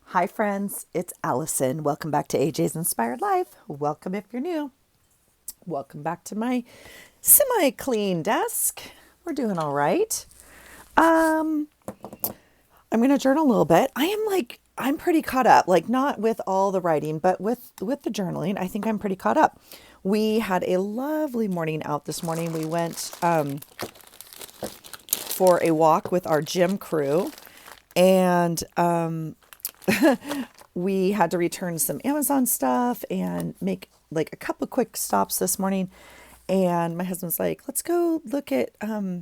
Hi, friends. It's Allison. Welcome back to AJ's Inspired Life. Welcome if you're new. Welcome back to my semi clean desk. We're doing all right. Um, I'm going to journal a little bit. I'm pretty caught up, like not with all the writing, but with the journaling. I think I'm pretty caught up. We had a lovely morning out this morning. We went for a walk with our gym crew, and we had to return some Amazon stuff and make like a couple quick stops this morning. And my husband's like, let's go look at, I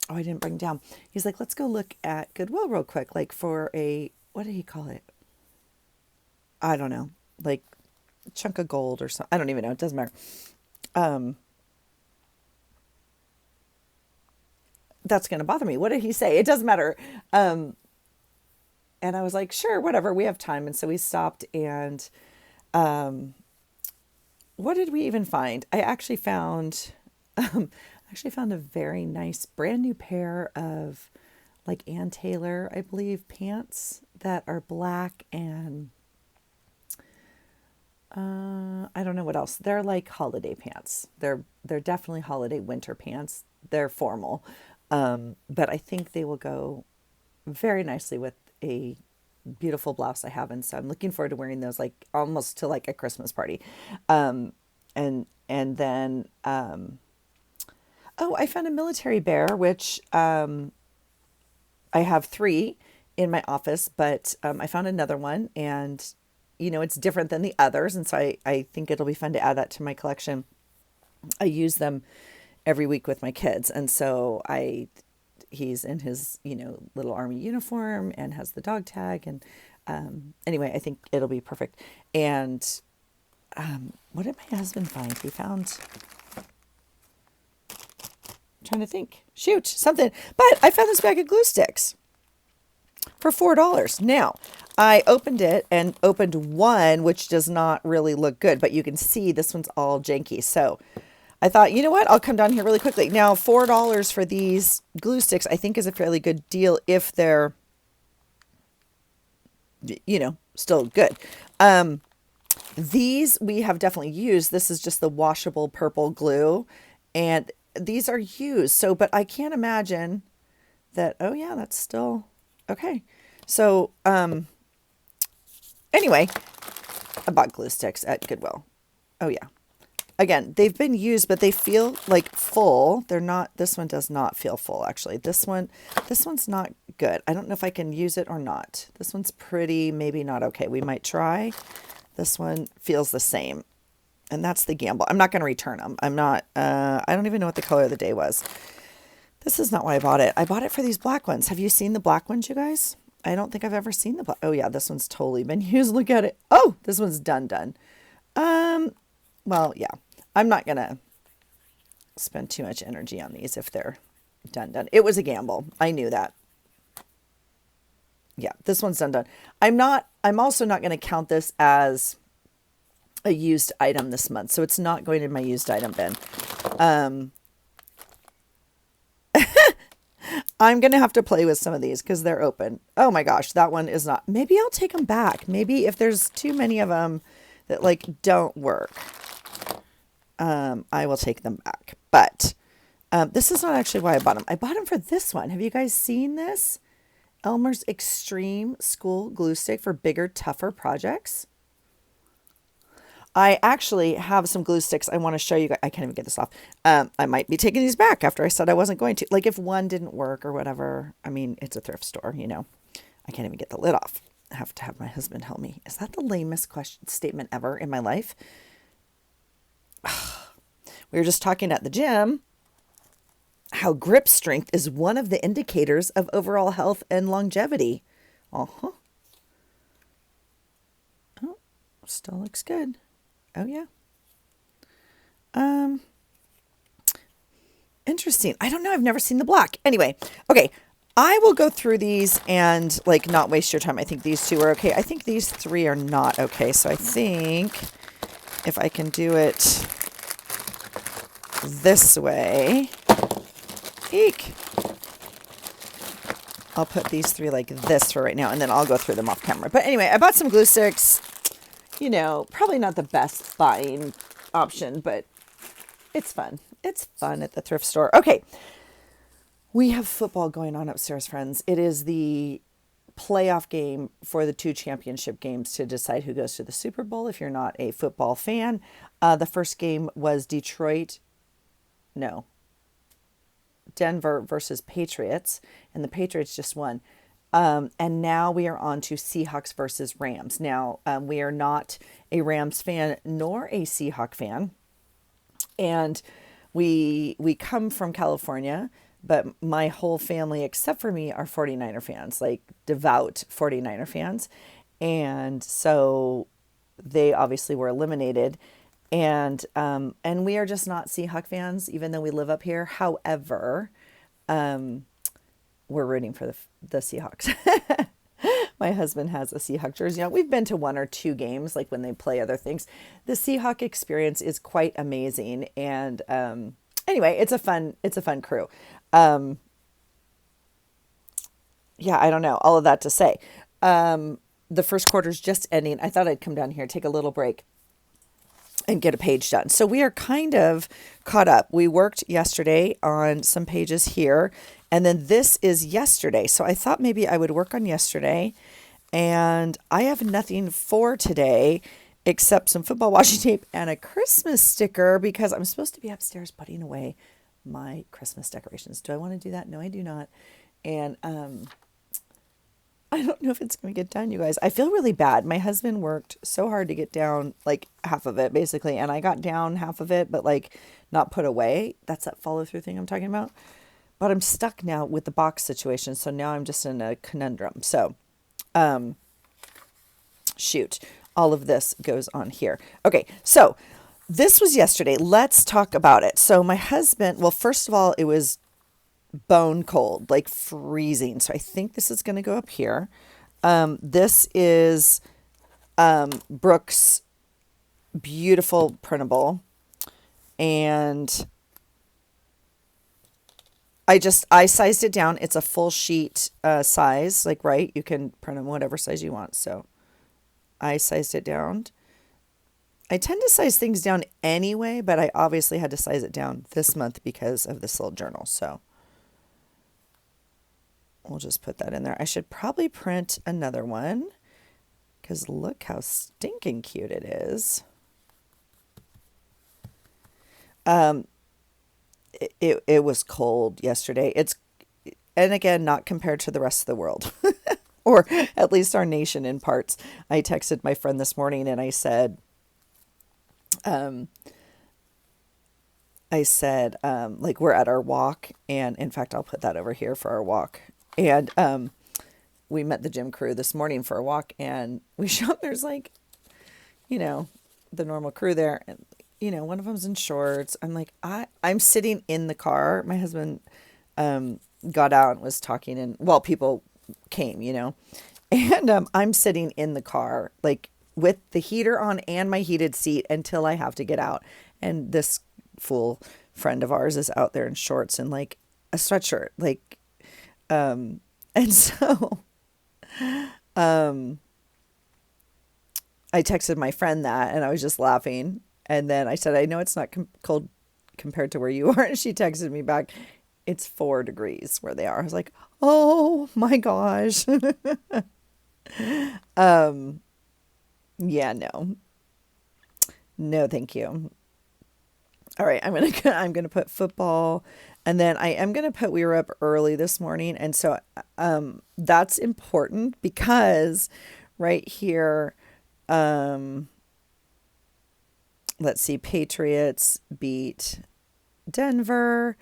didn't bring down. He's like, let's go look at Goodwill real quick, like for a, what did he call it? I don't know, like a chunk of gold or something. I don't even know. It doesn't matter. Um, that's going to bother me. What did he say? It doesn't matter. Um, and I was like, sure, whatever. We have time. And so we stopped and what did we even find? I actually found a very nice brand new pair of like Ann Taylor, I believe, pants that are black and I don't know what else. They're like holiday pants. They're definitely holiday winter pants. They're formal. But I think they will go very nicely with a beautiful blouse I have, and so I'm looking forward to wearing those like almost to like a Christmas party. And then oh, I found a military bear, which I have three in my office, but I found another one, and it's different than the others, and so I think it'll be fun to add that to my collection. I use them every week with my kids, and so he's in his little army uniform and has the dog tag, and anyway, I think it'll be perfect. And what did my husband find? He found, I'm trying to think, shoot, something, but I found this bag of glue sticks for $4. Now, I opened it and opened one, which does not really look good, but you can see this one's all janky. So I thought, you know what? I'll come down here really quickly. Now, $4 for these glue sticks, I think is a fairly good deal if they're, still good. These we have definitely used. This is just the washable purple glue, and these are used. So, but I can't imagine that. Oh yeah, that's still okay. So, anyway, I bought glue sticks at Goodwill. Oh yeah. Again, they've been used, but they feel like full. They're not, this one does not feel full, actually. This one's not good. I don't know if I can use it or not. This one's pretty, maybe not okay. We might try. This one feels the same. And that's the gamble. I'm not going to return them. I don't even know what the color of the day was. This is not why I bought it. I bought it for these black ones. Have you seen the black ones, you guys? I don't think I've ever seen the black. Oh yeah, this one's totally been used. Look at it. Oh, this one's done. Well, yeah, I'm not going to spend too much energy on these if they're done. It was a gamble. I knew that. Yeah, this one's done. I'm also not going to count this as a used item this month. So it's not going in my used item bin. I'm going to have to play with some of these because they're open. Oh my gosh, that one is not. Maybe I'll take them back. Maybe if there's too many of them that like don't work, I will take them back. But this is not actually why I bought them. I bought them for this one. Have you guys seen this? Elmer's Extreme School Glue Stick for bigger, tougher projects. I actually have some glue sticks I want to show you guys. I can't even get this off. I might be taking these back after I said I wasn't going to. Like if one didn't work or whatever. I mean, it's a thrift store, I can't even get the lid off. I have to have my husband help me. Is that the lamest statement ever in my life? We were just talking at the gym how grip strength is one of the indicators of overall health and longevity. Uh-huh. Oh, still looks good. Oh yeah. Um, Interesting. I don't know. I've never seen the black. Anyway, okay. I will go through these and like not waste your time. I think these two are okay. I think these three are not okay. So I think if I can do it this way. Eek. I'll put these three like this for right now, and then I'll go through them off camera. But anyway, I bought some glue sticks. You know, probably not the best buying option, but it's fun. It's fun at the thrift store. Okay, we have football going on upstairs, friends. It is the playoff game for the 2 championship games to decide who goes to the Super Bowl if you're not a football fan. The first game was Denver versus Patriots, and the Patriots just won. And now we are on to Seahawks versus Rams. Now, we are not a Rams fan nor a Seahawk fan. And we come from California, but my whole family, except for me, are 49er fans, like devout 49er fans. And so they obviously were eliminated. And we are just not Seahawk fans, even though we live up here. However, we're rooting for the Seahawks. My husband has a Seahawk jersey. You know, we've been to 1 or 2 games, like when they play other things. The Seahawk experience is quite amazing. And anyway, it's a fun crew. Yeah, I don't know. All of that to say. The first quarter's just ending. I thought I'd come down here, take a little break, and get a page done. So we are kind of caught up. We worked yesterday on some pages here, and then this is yesterday. So I thought maybe I would work on yesterday, and I have nothing for today except some football washi tape and a Christmas sticker because I'm supposed to be upstairs putting away my Christmas decorations. Do I want to do that? No, I do not. And I don't know if it's going to get done, you guys. I feel really bad. My husband worked so hard to get down like half of it, basically. And I got down half of it, but like not put away. That's that follow through thing I'm talking about. But I'm stuck now with the box situation. So now I'm just in a conundrum. So, shoot, all of this goes on here. Okay. So this was yesterday. Let's talk about it. So my husband, well, first of all, it was bone cold, like freezing. So I think this is going to go up here. This is Brooke's beautiful printable. And I sized it down. It's a full sheet size, like, right? You can print them whatever size you want. So I sized it down. I tend to size things down anyway, but I obviously had to size it down this month because of this little journal. So we'll just put that in there. I should probably print another one because look how stinking cute it is. It was cold yesterday. And again, not compared to the rest of the world or at least our nation in parts. I texted my friend this morning and I said, like we're at our walk, and in fact, I'll put that over here for our walk. And we met the gym crew this morning for a walk, and we show up. There's like, you know, the normal crew there, and you know, one of them's in shorts. I'm like, I'm sitting in the car. My husband got out and was talking, and well, people came, you know, and I'm sitting in the car like with the heater on and my heated seat until I have to get out. And this fool friend of ours is out there in shorts and like a sweatshirt, like, and so, I texted my friend that, and I was just laughing. And then I said, I know it's not cold compared to where you are. And she texted me back, it's 4 degrees where they are. I was like, oh my gosh. Yeah, no, thank you. All right, I'm gonna put football, and then I am gonna put we were up early this morning, and so that's important because right here, let's see, Patriots beat Denver.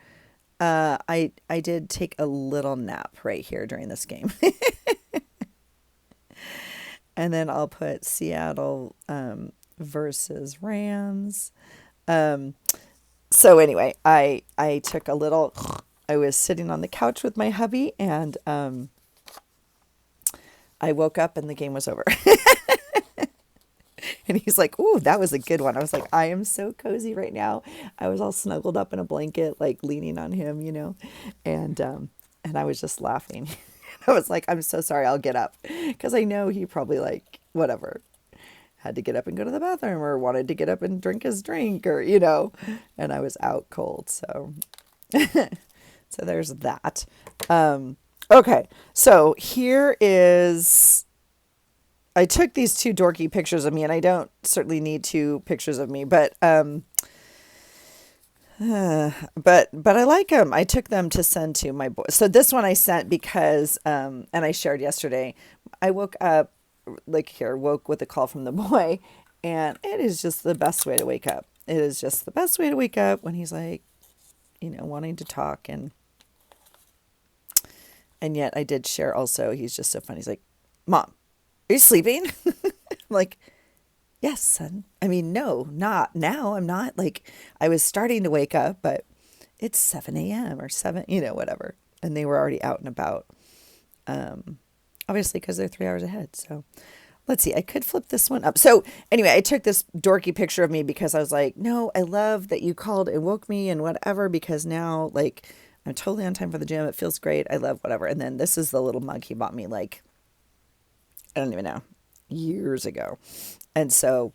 I did take a little nap right here during this game. And then I'll put Seattle versus Rams. So anyway, I took a little, I was sitting on the couch with my hubby, and I woke up and the game was over. And he's like, ooh, that was a good one. I was like, I am so cozy right now. I was all snuggled up in a blanket, like leaning on him, you know, and I was just laughing. I was like, I'm so sorry, I'll get up. Because I know he probably like, whatever, had to get up and go to the bathroom or wanted to get up and drink his drink or, and I was out cold. So, so there's that. Okay. So here is, I took these two dorky pictures of me, and I don't certainly need two pictures of me, but I like them. I took them to send to my boy. So this one I sent because, and I shared yesterday, I woke up woke with a call from the boy, and it is just the best way to wake up. It is just the best way to wake up when he's like, wanting to talk, and yet I did share also, he's just so funny. He's like, Mom, are you sleeping? I'm like, yes, son. I mean, no, not now. I'm not. Like, I was starting to wake up, but it's 7 a.m. or 7, whatever. And they were already out and about. Obviously, because they're 3 hours ahead. So let's see. I could flip this one up. So anyway, I took this dorky picture of me because I was like, no, I love that you called and woke me and whatever, because now, like, I'm totally on time for the gym. It feels great. I love whatever. And then this is the little mug he bought me, like, I don't even know, years ago. And so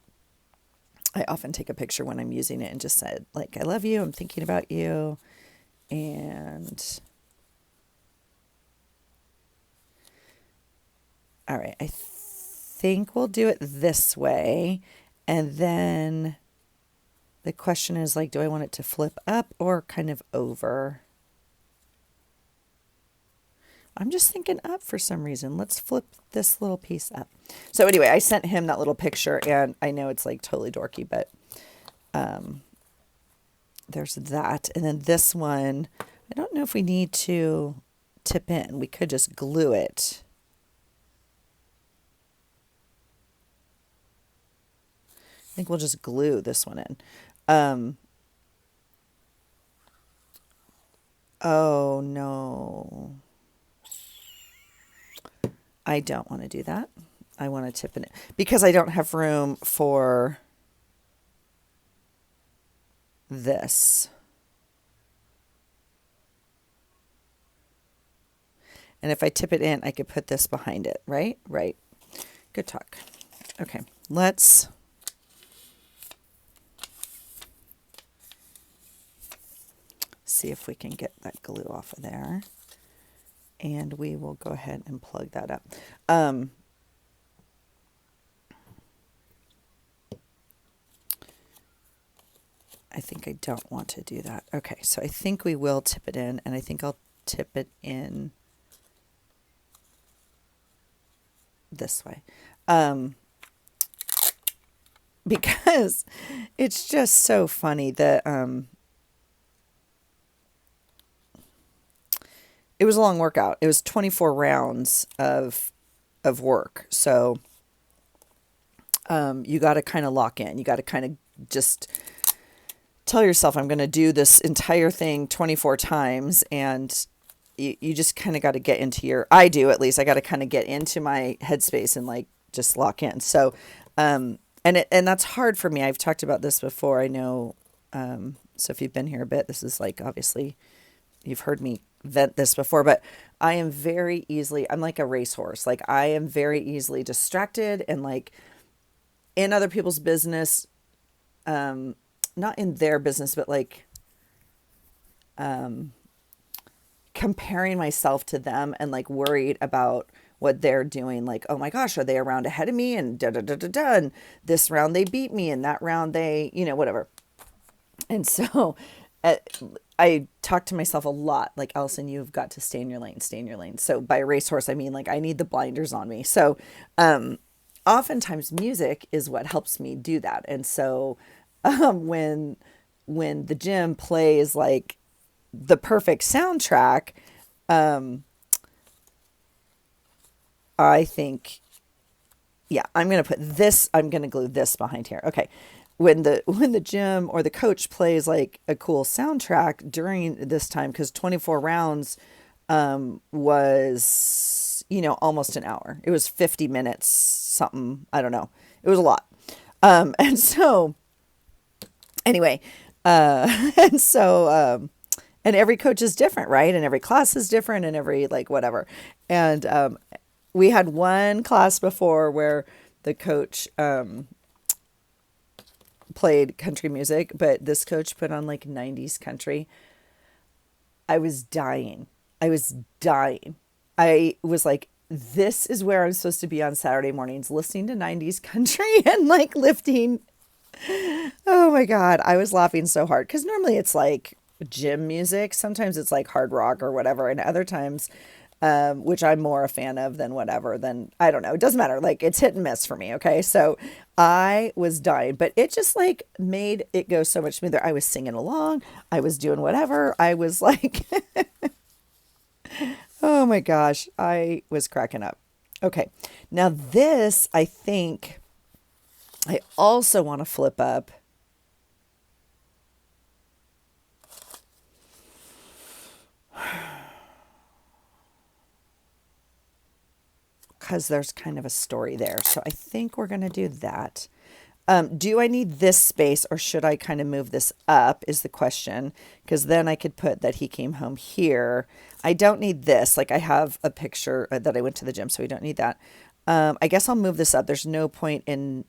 I often take a picture when I'm using it and just said, like, I love you. I'm thinking about you. And all right, I think we'll do it this way. And then the question is, like, do I want it to flip up or kind of over? I'm just thinking up for some reason. Let's flip this little piece up. So anyway, I sent him that little picture, and I know it's like totally dorky, but there's that. And then this one, I don't know if we need to tip in. We could just glue it. I think we'll just glue this one in. Oh no. I don't want to do that. I want to tip in it because I don't have room for this. And if I tip it in, I could put this behind it, right? Right. Good talk. Okay, let's see if we can get that glue off of there. And we will go ahead and plug that up. I think I don't want to do that. Okay, so I think we will tip it in, and I think I'll tip it in this way. Because it's just so funny that it was a long workout. It was 24 rounds of work. So you got to kind of lock in. You got to kind of just tell yourself, I'm going to do this entire thing 24 times. And you just kind of got to get into I do at least, I got to kind of get into my headspace and like just lock in. So, and that's hard for me. I've talked about this before. I know, so if you've been here a bit, this is like, obviously you've heard me vent this before, but I am very easily, I'm like a racehorse. Like I am very easily distracted and like in other people's business, not in their business, but like, comparing myself to them and like worried about what they're doing. Like, oh my gosh, are they a round ahead of me? And da da da da da. And this round they beat me, and that round they, whatever. And so I talk to myself a lot, like, Allison, you've got to stay in your lane, stay in your lane. So by racehorse, I mean, like, I need the blinders on me. So oftentimes music is what helps me do that. And so when the gym plays like the perfect soundtrack, I think, yeah, I'm going to glue this behind here. Okay. When the gym or the coach plays like a cool soundtrack during this time, because 24 rounds was, almost an hour. It was 50 minutes, something, I don't know. It was a lot. And so anyway, and and every coach is different, right? And every class is different, and every like whatever. And we had one class before where the coach played country music, but this coach put on like 90s country. I was dying. I was dying. I was like, this is where I'm supposed to be on Saturday mornings, listening to 90s country and like lifting. Oh my God. I was laughing so hard because normally it's like gym music. Sometimes it's like hard rock or whatever. And other times, which I'm more a fan of than whatever, then I don't know. It doesn't matter. Like it's hit and miss for me. Okay. So I was dying, but it just like made it go so much smoother. I was singing along. I was doing whatever. I was like, oh my gosh, I was cracking up. Okay. Now this, I think I also want to flip up because there's kind of a story there. So I think we're going to do that. Do I need this space or should I kind of move this up is the question. Because then I could put that he came home here. I don't need this. Like I have a picture that I went to the gym, so we don't need that. I guess I'll move this up. There's no point in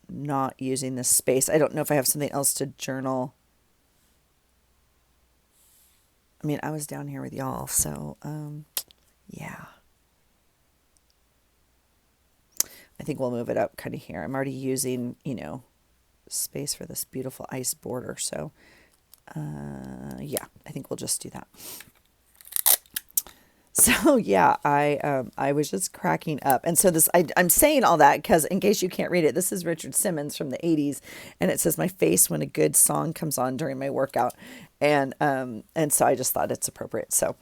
not using this space. I don't know if I have something else to journal. I mean, I was down here with y'all, so yeah. I think we'll move it up kind of here. I'm already using, space for this beautiful ice border. So, yeah, I think we'll just do that. So yeah, I was just cracking up. And so I'm saying all that because in case you can't read it, this is Richard Simmons from the 80s. And it says my face when a good song comes on during my workout. And so I just thought it's appropriate. So,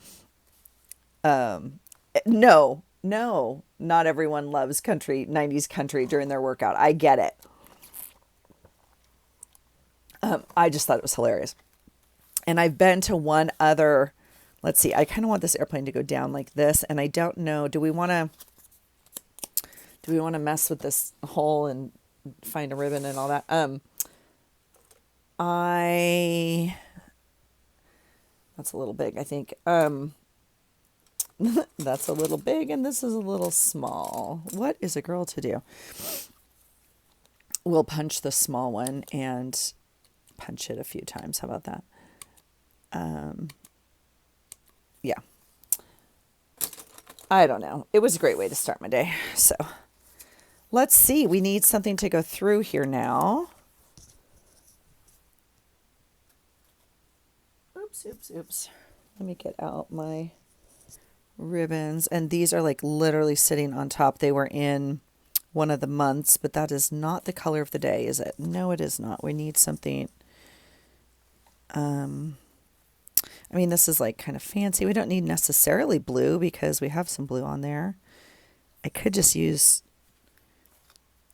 no, not everyone loves 90s country during their workout. I get it. I just thought it was hilarious. And I've been to one other, let's see, I kind of want this airplane to go down like this. And I don't know, do we want to mess with this hole and find a ribbon and all that? That's a little big, I think. That's a little big and this is a little small. What is a girl to do? We'll punch the small one and punch it a few times. How about that? Yeah. I don't know. It was a great way to start my day. So let's see. We need something to go through here now. Oops. Let me get out my ribbons. And these are like literally sitting on top. They were in one of the months, but that is not the color of the day, is it? No, it is not. We need something. I mean, this is like kind of fancy. We don't need necessarily blue because we have some blue on there. I could just use,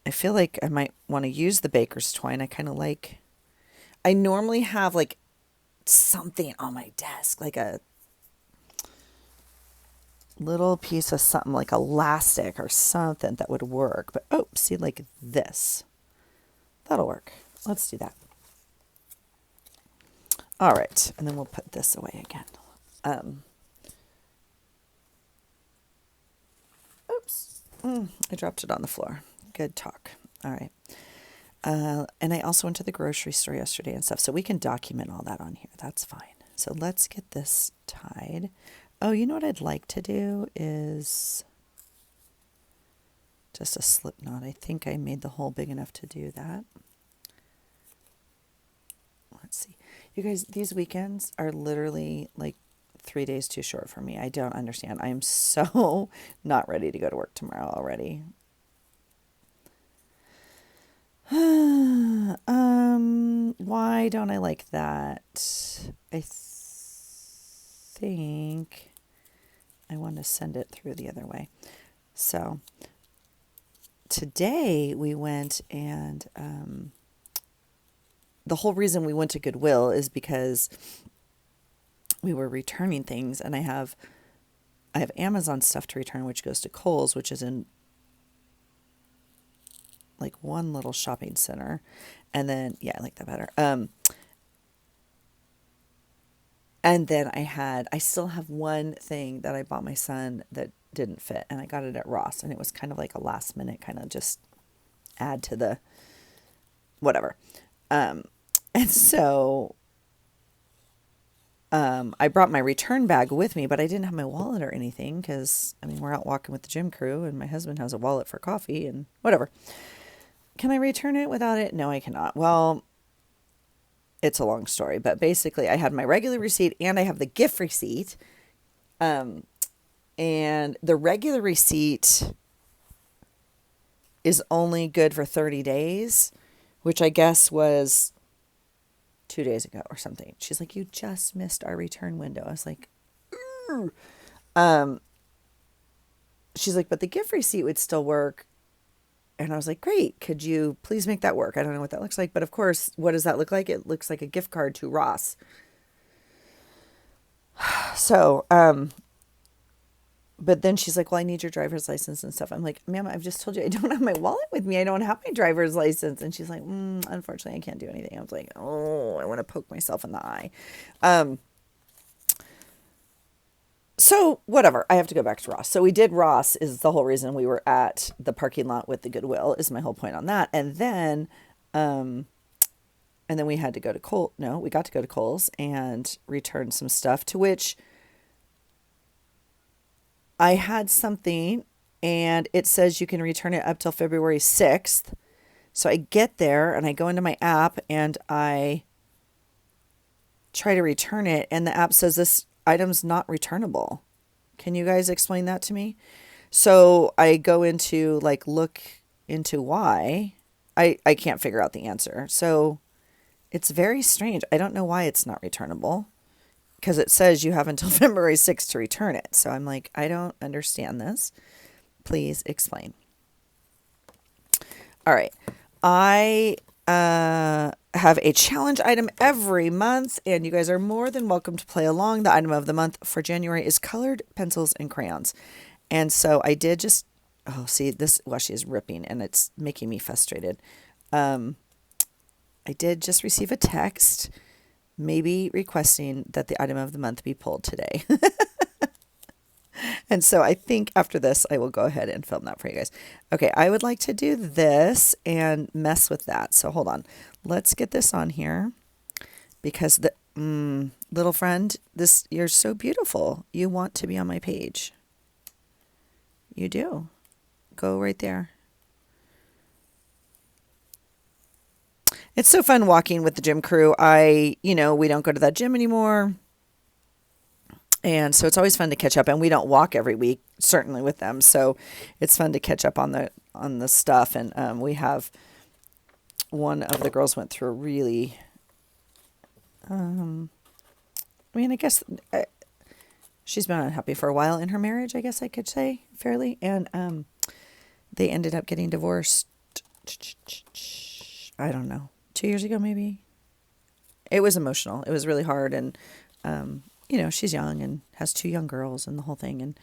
I feel like I might want to use the baker's twine. I normally have like something on my desk, like a little piece of something like elastic or something that would work. But, see, like this. That'll work. Let's do that. All right, and then we'll put this away again. I dropped it on the floor. Good talk. All right. And I also went to the grocery store yesterday and stuff, so we can document all that on here. That's fine. So let's get this tied. Oh, you know what I'd like to do is just a slip knot. I think I made the hole big enough to do that. Let's see. You guys, these weekends are literally like 3 days too short for me. I don't understand. I am so not ready to go to work tomorrow already. Why don't I like that? I think I want to send it through the other way. So today we went and the whole reason we went to Goodwill is because we were returning things, and I have Amazon stuff to return, which goes to Kohl's, which is in like one little shopping center. And then, yeah, I like that better. And then I still have one thing that I bought my son that didn't fit, and I got it at Ross, and it was kind of like a last minute kind of just add to the whatever. Um, and so I brought my return bag with me, but I didn't have my wallet or anything because, I mean, we're out walking with the gym crew, and my husband has a wallet for coffee and whatever. Can I return it without it? No, I cannot. Well, it's a long story, but basically, I had my regular receipt and I have the gift receipt. And the regular receipt is only good for 30 days, which I guess was 2 days ago or something. She's like, you just missed our return window. I was like, "Ugh." She's like, but the gift receipt would still work. And I was like, great. Could you please make that work? I don't know what that looks like. But of course, what does that look like? It looks like a gift card to Ross. So, but then she's like, well, I need your driver's license and stuff. I'm like, ma'am, I've just told you I don't have my wallet with me. I don't have my driver's license. And she's like, unfortunately, I can't do anything. I was like, oh, I want to poke myself in the eye. So whatever, I have to go back to Ross. So we did Ross is the whole reason we were at the parking lot with the Goodwill is my whole point on that. And then we had to go to Cole. No, we got to go to Kohl's and return some stuff to which I had something and it says you can return it up till February 6th. So I get there and I go into my app and I try to return it and the app says this item's not returnable. Can you guys explain that to me? So I go into like look into why. I can't figure out the answer. So it's very strange. I don't know why it's not returnable because it says you have until February 6th to return it. So I'm like, I don't understand this. Please explain. All right. I have a challenge item every month, and you guys are more than welcome to play along. The item of the month for January is colored pencils and crayons. And so I did just, oh, see, this washi is ripping, and it's making me frustrated. I did just receive a text, maybe requesting that the item of the month be pulled today. And so I think after this, I will go ahead and film that for you guys. Okay, I would like to do this and mess with that. So hold on. Let's get this on here because the little friend, this you're so beautiful. You want to be on my page. You do. Go right there. It's so fun walking with the gym crew. We don't go to that gym anymore. And so it's always fun to catch up, and we don't walk every week, certainly with them. So it's fun to catch up on the stuff. And we have one of the girls went through a really, I guess she's been unhappy for a while in her marriage, I guess I could say fairly. And they ended up getting divorced. I don't know, 2 years ago maybe. It was emotional. It was really hard, and she's young and has 2 young girls and the whole thing. And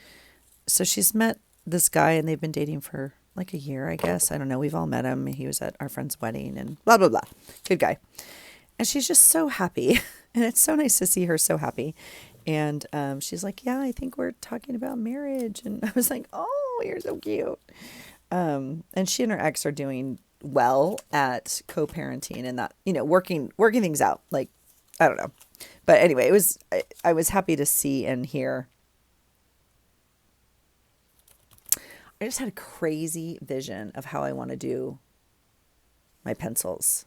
so she's met this guy and they've been dating for like a year, I guess. I don't know. We've all met him. He was at our friend's wedding and blah, blah, blah. Good guy. And she's just so happy. And it's so nice to see her so happy. And she's like, yeah, I think we're talking about marriage. And I was like, oh, you're so cute. And she and her ex are doing well at co-parenting and that, working things out. Like, I don't know. But anyway, I was happy to see and hear. I just had a crazy vision of how I want to do my pencils.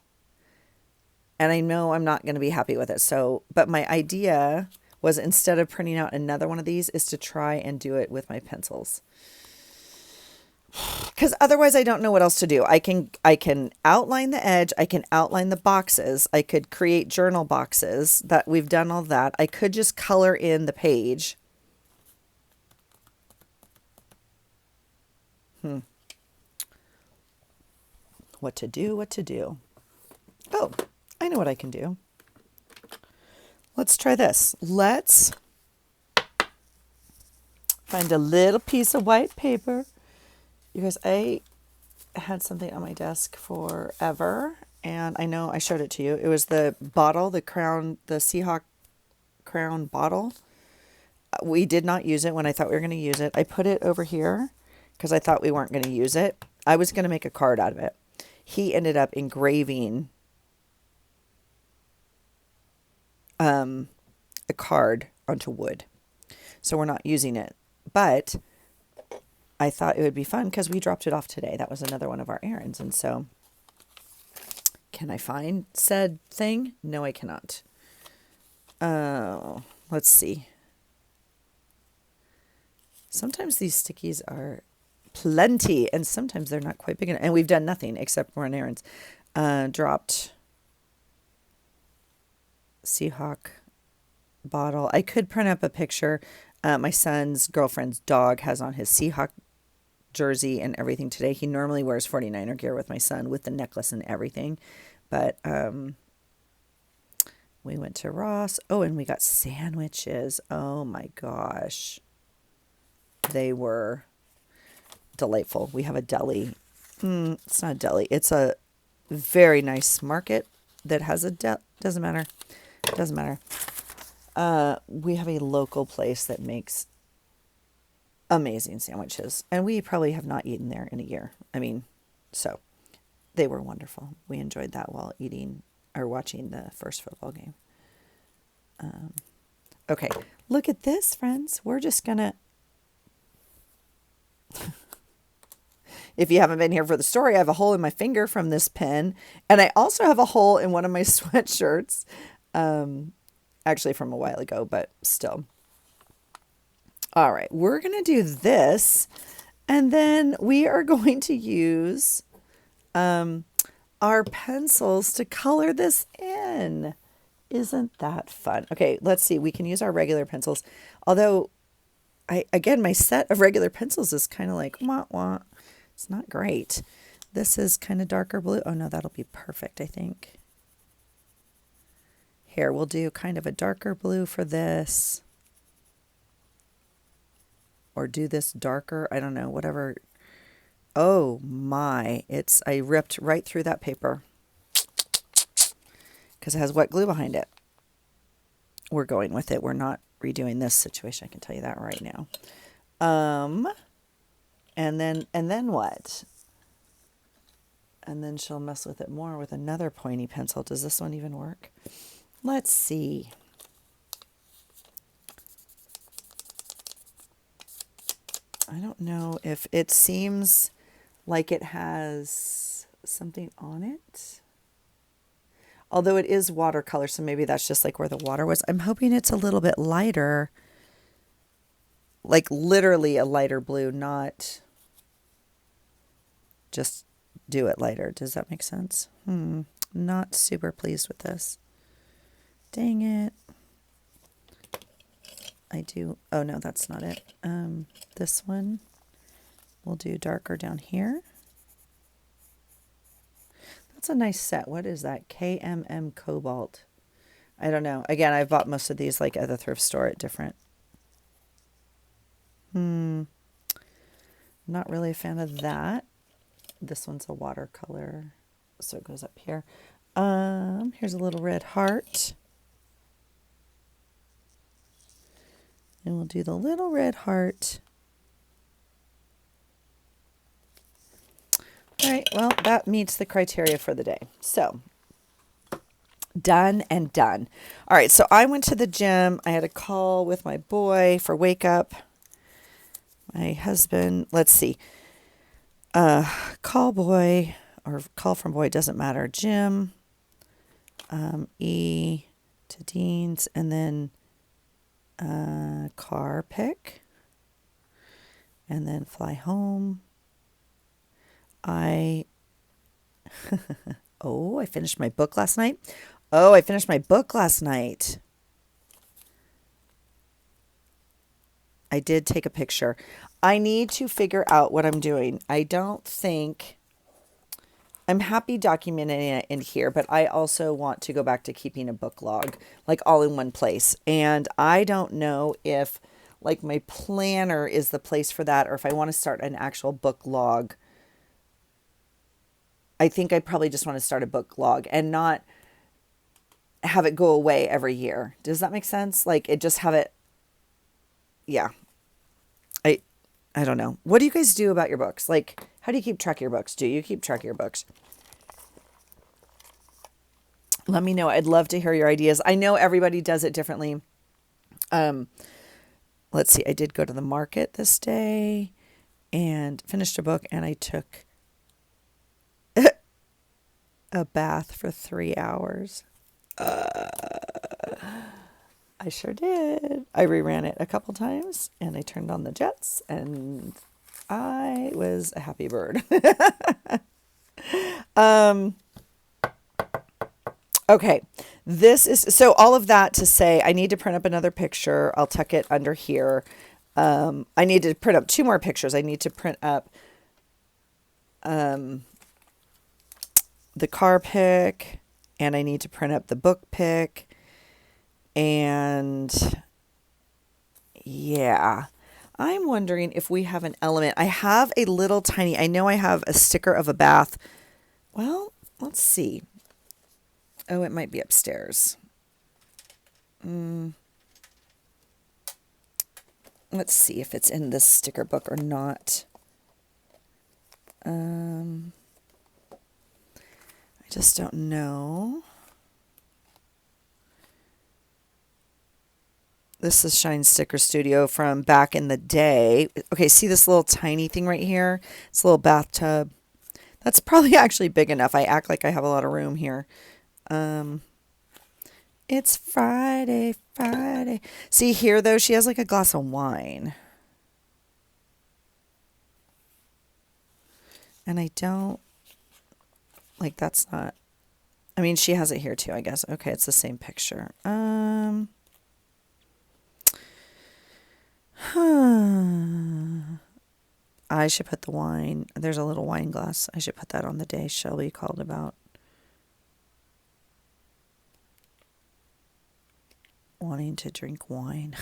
And I know I'm not going to be happy with it. So, but my idea was instead of printing out another one of these is to try and do it with my pencils. Because otherwise I don't know what else to do. I can outline the edge. I can outline the boxes. I could create journal boxes. That we've done all that. I could just color in the page. What to do. Oh, I know what I can do. Let's try this. Let's find a little piece of white paper. You guys, I had something on my desk forever, and I know I showed it to you. It was the bottle, the Seahawk Crown bottle. We did not use it when I thought we were going to use it. I put it over here because I thought we weren't going to use it. I was going to make a card out of it. He ended up engraving a card onto wood. So we're not using it. But I thought it would be fun because we dropped it off today. That was another one of our errands. And so, can I find said thing? No, I cannot. Oh, let's see. Sometimes these stickies are plenty, and sometimes they're not quite big enough. And we've done nothing except run errands. Dropped Seahawk bottle. I could print up a picture. My son's girlfriend's dog has on his Seahawk jersey and everything today. He normally wears 49er gear with my son with the necklace and everything. But we went to Ross. Oh, and we got sandwiches. Oh my gosh. They were delightful. We have a deli. It's not a deli. It's a very nice market that has a doesn't matter. Doesn't matter. We have a local place that makes amazing sandwiches, and we probably have not eaten there in a year. I mean, so they were wonderful. We enjoyed that while eating or watching the first football game. Okay, look at this, friends. We're just gonna. If you haven't been here for the story, I have a hole in my finger from this pen, and I also have a hole in one of my sweatshirts. Actually from a while ago, but still. All right, we're going to do this, and then we are going to use our pencils to color this in. Isn't that fun? Okay, let's see. We can use our regular pencils. Although, again, my set of regular pencils is kind of like, wah, wah. It's not great. This is kind of darker blue. Oh, no, that'll be perfect, I think. Here, we'll do kind of a darker blue for this. Or do this darker. I don't know, whatever. Oh my, I ripped right through that paper. Because it has wet glue behind it. We're going with it. We're not redoing this situation. I can tell you that right now. And then what? And then she'll mess with it more with another pointy pencil. Does this one even work? Let's see. I don't know if it seems like it has something on it. Although it is watercolor, so maybe that's just like where the water was. I'm hoping it's a little bit lighter. Like literally a lighter blue, not just do it lighter. Does that make sense? Not super pleased with this. Dang it. I do. Oh, no, that's not it. This one we'll do darker down here. That's a nice set. What is that? KMM Cobalt. I don't know. Again, I've bought most of these like at the thrift store at different. Not really a fan of that. This one's a watercolor, so it goes up here. Here's a little red heart. And we'll do the little red heart. All right, well, that meets the criteria for the day. So, done and done. All right, so I went to the gym. I had a call with my boy for Wake Up. My husband, let's see. Call boy or call from boy, doesn't matter. Gym, E to Dean's, and then car pick, and then fly home. I finished my book last night. I did take a picture. I need to figure out what I'm doing. I don't think I'm happy documenting it in here, but I also want to go back to keeping a book log, like all in one place. And I don't know if like my planner is the place for that, or if I want to start an actual book log. I think I probably just want to start a book log and not have it go away every year. Does that make sense? Like it just have it, yeah. I I don't know. What do you guys do about your books? Like, how do you keep track of your books? Do you keep track of your books? Let me know. I'd love to hear your ideas. I know everybody does it differently. Um, let's see. I did go to the market this day and finished a book, and I took a bath for 3 hours. I sure did. I reran it a couple times, and I turned on the jets, and I was a happy bird. Okay, this is so all of that to say I need to print up another picture. I'll tuck it under here. I need to print up 2 more pictures. I need to print up the car pic, and I need to print up the book pic, and yeah. I'm wondering if we have an element. I have a little tiny, I know I have a sticker of a bath. Well, let's see. Oh, it might be upstairs. Let's see if it's in this sticker book or not. I just don't know. This is Shine Sticker Studio from back in the day. Okay, see this little tiny thing right here? It's a little bathtub. That's probably actually big enough. I act like I have a lot of room here. It's Friday, Friday. See here, though, she has like a glass of wine. And I don't, like, that's not, I mean, she has it here too, I guess. Okay, it's the same picture. I should put the wine, there's a little wine glass. I should put that on the day Shelby called about wanting to drink wine.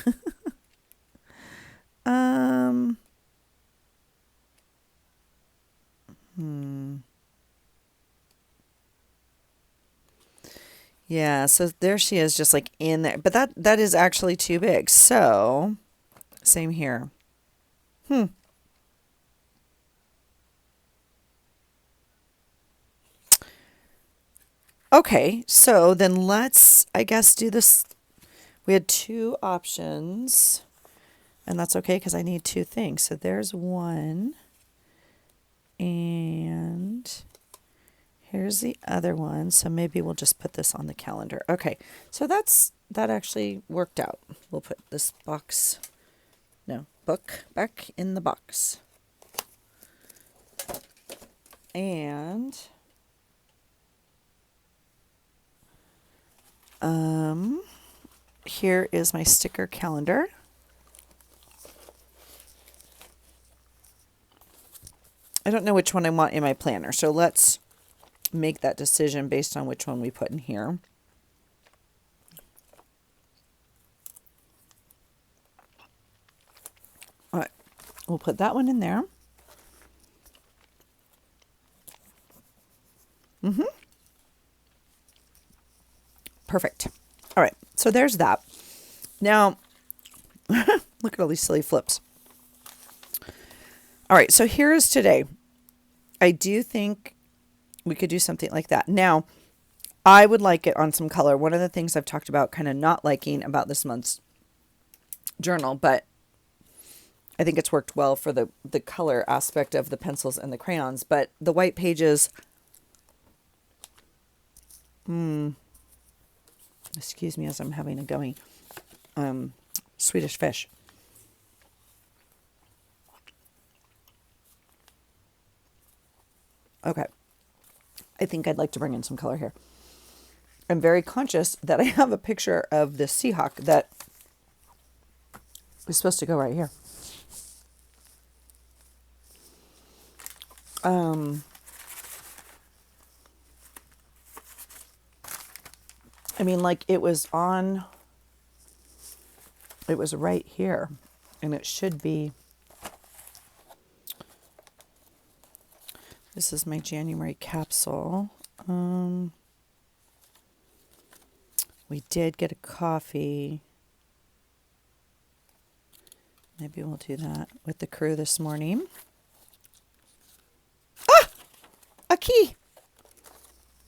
Yeah, so there she is, just like in there. But that is actually too big. So, same here. Okay, so then let's, I guess, do this. We had 2 options, and that's okay because I need 2 things. So there's one, and here's the other one. So maybe we'll just put this on the calendar. Okay, so that actually worked out. We'll put this book back in the box. And here is my sticker calendar. I don't know which one I want in my planner, so let's make that decision based on which one we put in here. All right, we'll put that one in there. Perfect. All right, so there's that. Now, look at all these silly flips. All right, so here is today. I do think we could do something like that. Now, I would like it on some color. One of the things I've talked about kind of not liking about this month's journal, but I think it's worked well for the color aspect of the pencils and the crayons. But the white pages, excuse me as I'm having a going, Swedish fish. Okay. I think I'd like to bring in some color here. I'm very conscious that I have a picture of the Seahawk that is supposed to go right here. I mean, like it was right here, and it should be. This is my January capsule. We did get a coffee. Maybe we'll do that with the crew this morning. Ah! A key.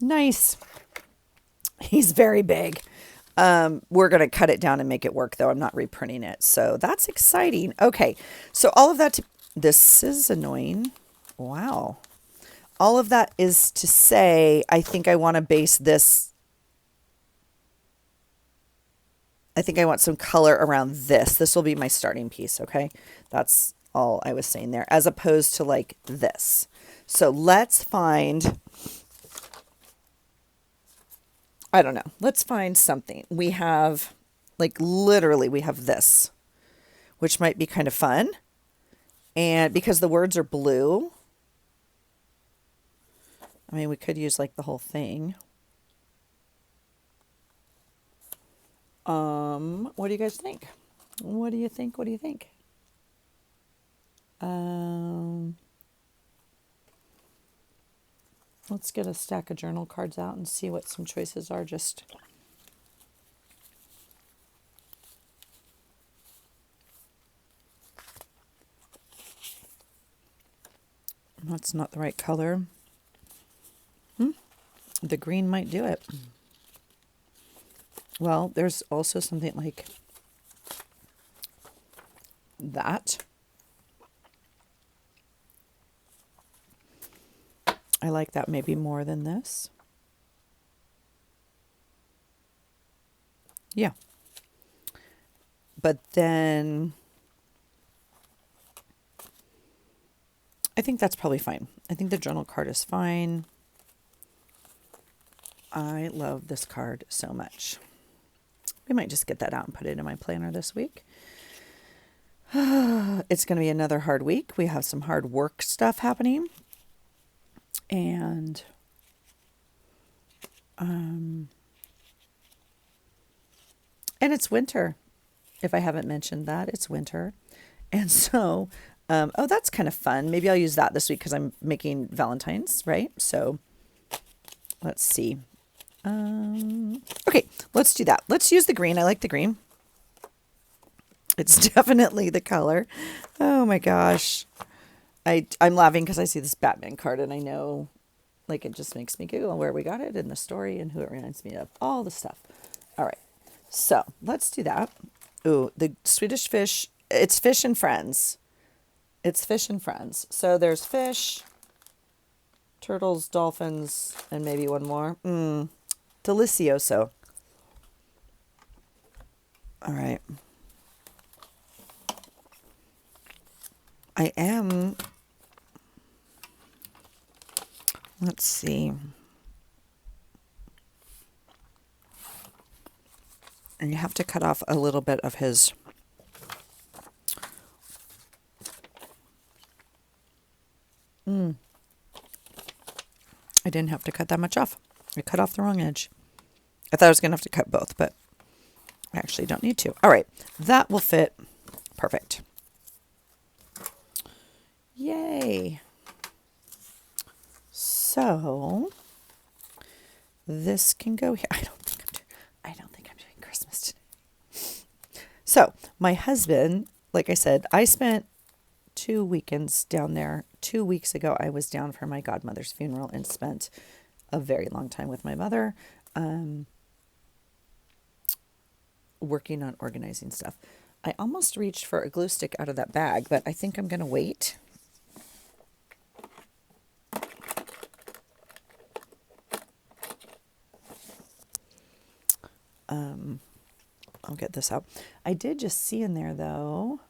Nice. He's very big. We're going to cut it down and make it work, though. I'm not reprinting it. So that's exciting. Okay. So all of that, this is annoying. Wow. All of that is to say, I think I want to base this. I think I want some color around this. This will be my starting piece. Okay. That's all I was saying there, as opposed to like this. So let's find, I don't know. Let's find something. We have, like, literally, we have this, which might be kind of fun. And because the words are blue, I mean, we could use like the whole thing. What do you guys think? What do you think? What do you think? Let's get a stack of journal cards out and see what some choices are. Just that's not the right color. The green might do it. Well, there's also something like that. I like that maybe more than this. Yeah. But then I think that's probably fine. I think the journal card is fine. I love this card so much. We might just get that out and put it in my planner this week. It's going to be another hard week. We have some hard work stuff happening. And it's winter. If I haven't mentioned that, it's winter. And so, oh, that's kind of fun. Maybe I'll use that this week because I'm making Valentine's, right? So let's see. Okay, let's do that. Let's use the green. I like the green. It's definitely the color. Oh my gosh. I'm laughing because I see this Batman card and I know, like, it just makes me giggle where we got it and the story and who it reminds me of. All the stuff. All right. So let's do that. Ooh, the Swedish fish. It's Fish and Friends. It's Fish and Friends. So there's fish, turtles, dolphins, and maybe one more. Delicioso. All right. I am. Let's see. And you have to cut off a little bit of his. I didn't have to cut that much off. I cut off the wrong edge. I thought I was going to have to cut both, but I actually don't need to. All right. That will fit. Perfect. Yay. So this can go here. I don't think I'm doing Christmas today. So my husband, like I said, I spent 2 weekends down there. 2 weeks ago, I was down for my godmother's funeral and spent a very long time with my mother, working on organizing stuff. I almost reached for a glue stick out of that bag, but I think I'm going to wait. I'll get this out. I did just see in there, though,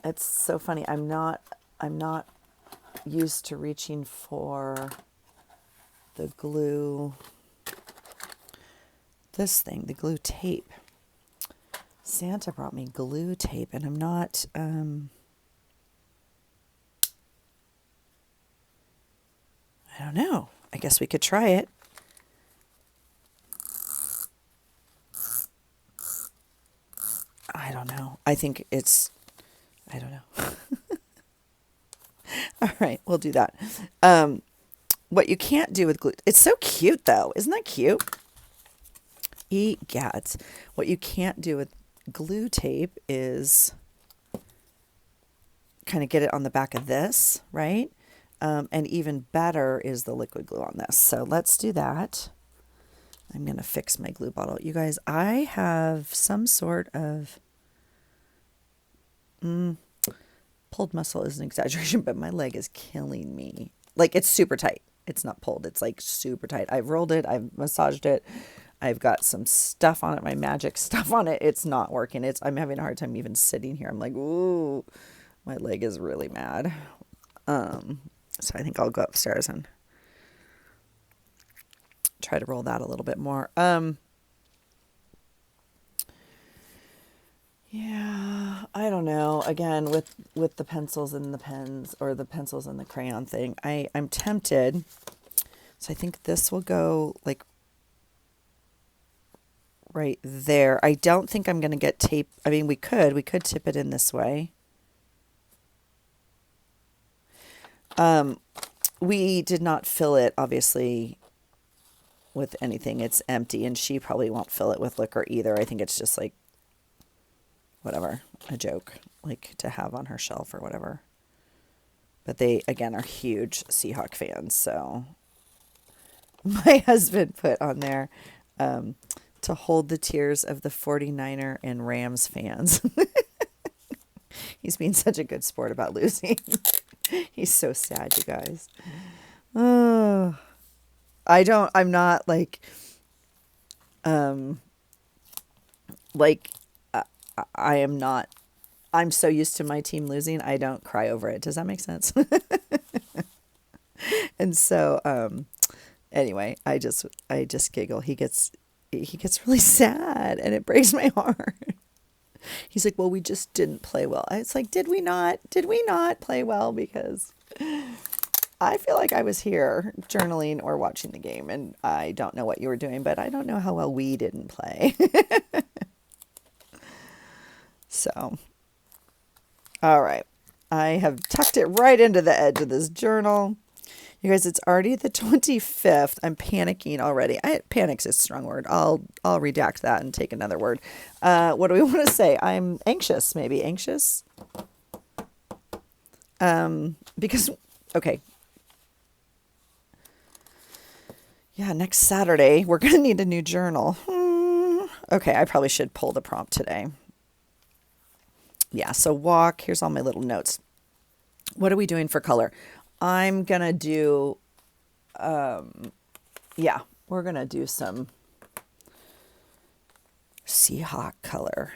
it's so funny. I'm not used to reaching for the glue, this thing, the glue tape. Santa brought me glue tape, and I'm not, I don't know. I guess we could try it. I don't know. I think it's, I don't know. All right, we'll do that. What you can't do with glue, it's so cute though. Isn't that cute? Egats. What you can't do with glue tape is kind of get it on the back of this, right? And even better is the liquid glue on this. So let's do that. I'm going to fix my glue bottle. You guys, I have some sort of pulled muscle is an exaggeration, but my leg is killing me. Like it's super tight. It's not pulled. It's like super tight. I've rolled it. I've massaged it. I've got some stuff on it, my magic stuff on it. It's not working. I'm having a hard time even sitting here. I'm like, ooh, my leg is really mad. So I think I'll go upstairs and try to roll that a little bit more. Yeah, I don't know. Again, with the pencils and the pens, or the pencils and the crayon thing, I'm tempted. So I think this will go like right there. I don't think I'm going to get tape. I mean, we could tip it in this way. We did not fill it, obviously, with anything. It's empty, and she probably won't fill it with liquor either. I think it's just like, whatever, a joke, like to have on her shelf or whatever. But they, again, are huge Seahawk fans, so my husband put on there to hold the tears of the 49er and Rams fans. He's being such a good sport about losing. He's so sad, you guys. Oh, I'm not like, I am not, I'm so used to my team losing, I don't cry over it. Does that make sense? And so, anyway, I just giggle. He gets really sad, and it breaks my heart. He's like, well, we just didn't play well. It's like, did we not play well? Because I feel like I was here journaling or watching the game, and I don't know what you were doing, but I don't know how well we didn't play. So, all right. I have tucked it right into the edge of this journal. You guys, it's already the 25th. I'm panicking already. Panic's a strong word. I'll redact that and take another word. What do we want to say? I'm anxious, maybe. Anxious? Because, okay. Yeah, next Saturday, we're going to need a new journal. Okay, I probably should pull the prompt today. Yeah, so walk. Here's all my little notes. What are we doing for color? I'm going to do, yeah, we're going to do some Seahawk color.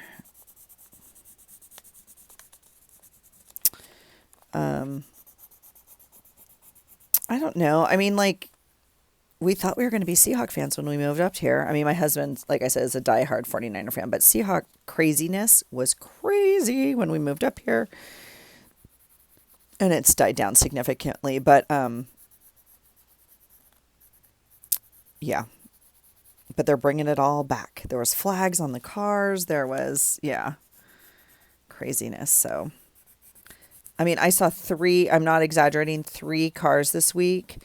I don't know. I mean, like, we thought we were going to be Seahawk fans when we moved up here. I mean, my husband, like I said, is a diehard 49er fan, but Seahawk craziness was crazy when we moved up here. And it's died down significantly, but yeah. But they're bringing it all back. There was flags on the cars. There was, yeah, craziness. So, I mean, I saw 3, I'm not exaggerating, 3 cars this week.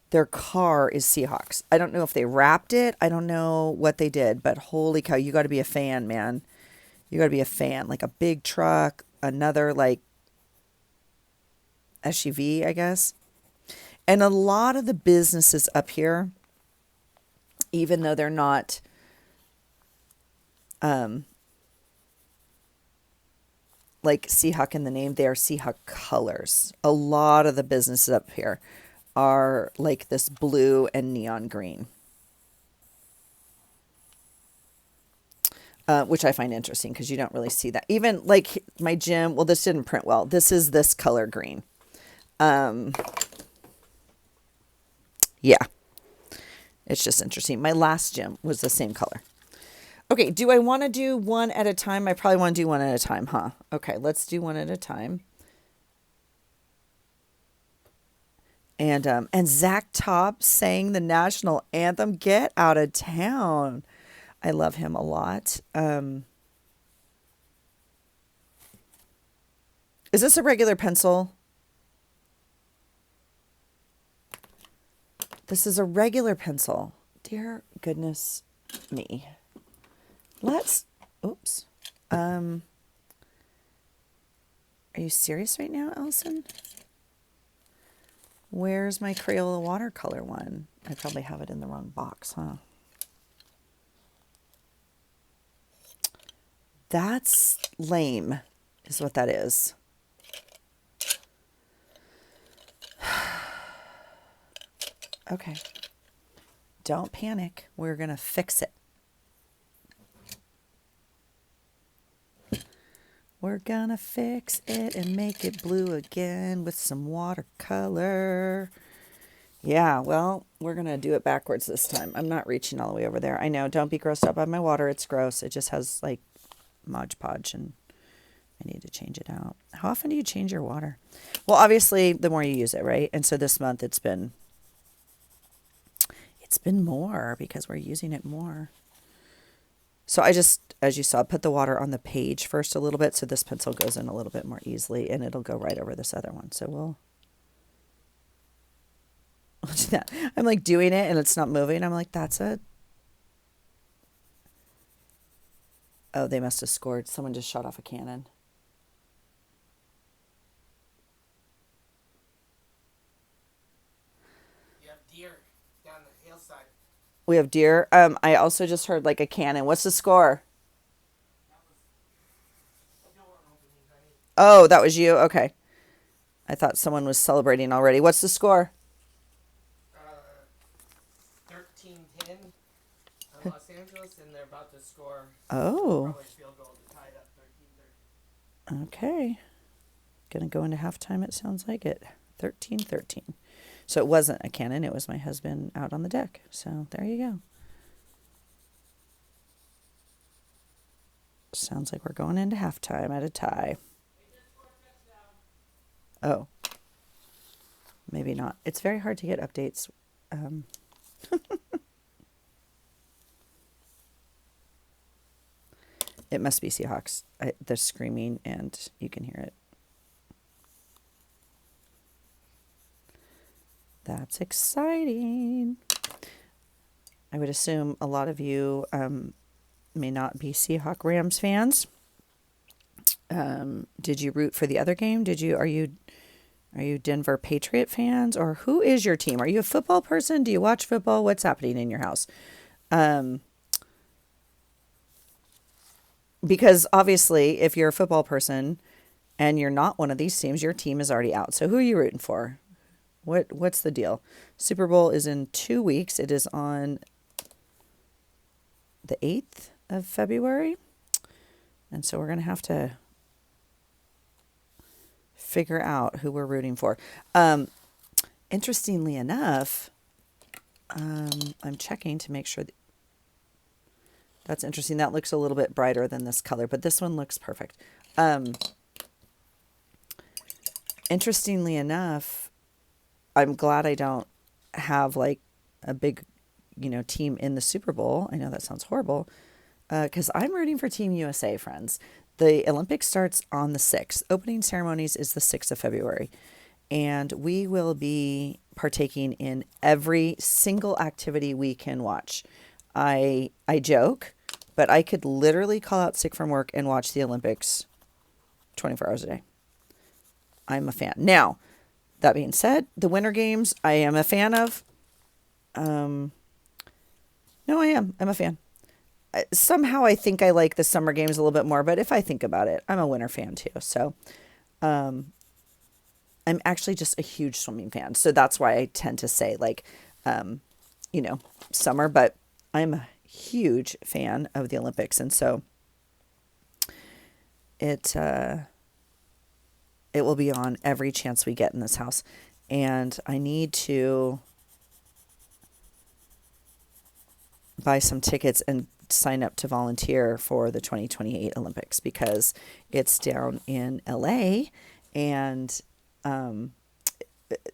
Their car is Seahawks. I don't know if they wrapped it. I don't know what they did, but holy cow, you got to be a fan, man. You got to be a fan. Like a big truck, another like SUV, I guess. And a lot of the businesses up here, even though they're not like Seahawk in the name, they are Seahawk colors. A lot of the businesses up here are like this blue and neon green, which I find interesting because you don't really see that. Even like my gym, well, this didn't print well. This is this color green. Yeah, it's just interesting. My last gym was the same color. Okay, do I want to do one at a time? I probably want to do one at a time, huh? Okay, let's do one at a time. And Zach Top sang the national anthem, Get Out of Town. I love him a lot. Is this a regular pencil? This is a regular pencil. Dear goodness me. Oops. Are you serious right now, Allison? Where's my Crayola watercolor one? I probably have it in the wrong box, huh? That's lame, is what that is. Okay. Don't panic. We're going to fix it. We're gonna fix it and make it blue again with some watercolor. Yeah, well, we're gonna do it backwards this time. I'm not reaching all the way over there. I know, don't be grossed out by my water. It's gross. It just has like Mod Podge and I need to change it out. How often do you change your water? Well, obviously, the more you use it, right? And so this month it's been more because we're using it more. So I just, as you saw, put the water on the page first a little bit so this pencil goes in a little bit more easily and it'll go right over this other one. So we'll do that. I'm like doing it and it's not moving. I'm like, that's it. Oh, they must have scored. Someone just shot off a cannon. You have deer down the hillside. We have deer. I also just heard like a cannon. What's the score? Oh, that was you? Okay. I thought someone was celebrating already. What's the score? 13-10 Los Angeles, and they're about to score. Oh. Probably field goal to tie it up 13-13. Okay. Gonna go into halftime, it sounds like it. 13-13. So it wasn't a cannon, it was my husband out on the deck. So there you go. Sounds like we're going into halftime at a tie. Oh. Maybe not. It's very hard to get updates. It must be Seahawks. They're screaming and you can hear it. That's exciting. I would assume a lot of you may not be Seahawk Rams fans. Did you root for the other game? Are you Denver Patriot fans, or who is your team? Are you a football person? Do you watch football? What's happening in your house? Because obviously, if you're a football person and you're not one of these teams, your team is already out. So who are you rooting for? What's the deal? Super Bowl is in 2 weeks. It is on the 8th of February. And so we're going to have to figure out who we're rooting for. Interestingly enough, I'm checking to make sure that's interesting. That looks a little bit brighter than this color, but this one looks perfect. Interestingly enough, I'm glad I don't have like a big, team in the Super Bowl. I know that sounds horrible, because I'm rooting for Team USA, friends. The Olympics starts on the 6th. Opening ceremonies is the 6th of February. And we will be partaking in every single activity we can watch. I joke, but I could literally call out sick from work and watch the Olympics 24 hours a day. I'm a fan. Now, that being said, the Winter Games I am a fan of. No, I am. I'm a fan. Somehow I think I like the Summer Games a little bit more, but if I think about it, I'm a winter fan too. So I'm actually just a huge swimming fan. So that's why I tend to say like, summer, but I'm a huge fan of the Olympics. And so it will be on every chance we get in this house. And I need to buy some tickets and sign up to volunteer for the 2028 Olympics because it's down in LA and